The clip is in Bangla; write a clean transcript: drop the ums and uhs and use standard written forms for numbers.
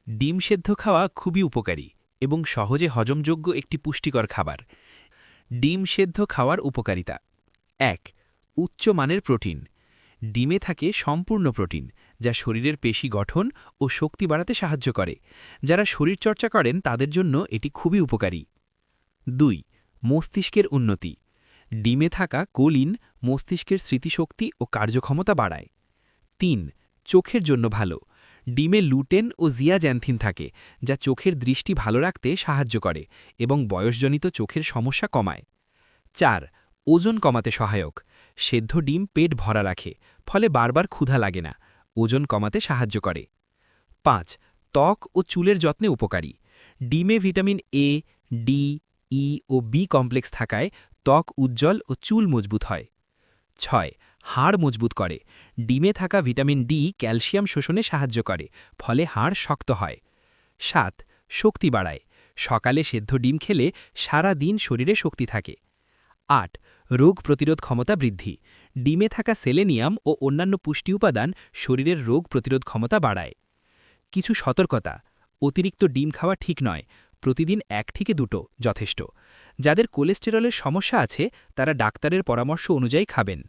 ডিম সেদ্ধ খাওয়া খুবই উপকারী এবং সহজে হজমযোগ্য একটি পুষ্টিকর খাবার। ডিম সেদ্ধ খাওয়ার উপকারিতা। ১. উচ্চমানের প্রোটিন। ডিমে থাকে সম্পূর্ণ প্রোটিন, যা শরীরের পেশি গঠন ও শক্তি বাড়াতে সাহায্য করে। যারা শরীরচর্চা করেন তাদের জন্য এটি খুবই উপকারী। ২. মস্তিষ্কের উন্নতি। ডিমে থাকা কোলিন মস্তিষ্কের স্মৃতিশক্তি ও কার্যক্ষমতা বাড়ায়। ৩. চোখের জন্য ভালো। ডিমে লুটেন ও জিয়াজ্যান্থিন থাকে, যা চোখের দৃষ্টি ভালো রাখতে সাহায্য করে এবং বয়সজনিত চোখের সমস্যা কমায়। ৪. ওজন কমাতে সহায়ক। সেদ্ধ ডিম পেট ভরা রাখে, ফলে বারবার ক্ষুধা লাগে না। ওজন কমাতে সাহায্য করে। ৫. ত্বক ও চুলের যত্নে উপকারী। ডিমে ভিটামিন এ, ডি, ই ও বি কমপ্লেক্স থাকায় ত্বক উজ্জ্বল ও চুল মজবুত হয়। ৬. হাড় মজবুত করে। ডিমে থাকা ভিটামিন ডি ক্যালসিয়াম শোষণে সাহায্য করে, ফলে হাড় শক্ত হয়। ৭. শক্তি বাড়ায়। সকালে সেদ্ধ ডিম খেলে সারা দিন শরীরে শক্তি থাকে। ৮. রোগ প্রতিরোধ ক্ষমতা বৃদ্ধি। ডিমে থাকা সেলেনিয়াম ও অন্যান্য পুষ্টি উপাদান শরীরের রোগ প্রতিরোধ ক্ষমতা বাড়ায়। কিছু সতর্কতা। অতিরিক্ত ডিম খাওয়া ঠিক নয়। প্রতিদিন ১ থেকে ২টো যথেষ্ট। যাদের কোলেস্টেরলের সমস্যা আছে তারা ডাক্তারের পরামর্শ অনুযায়ী খাবেন।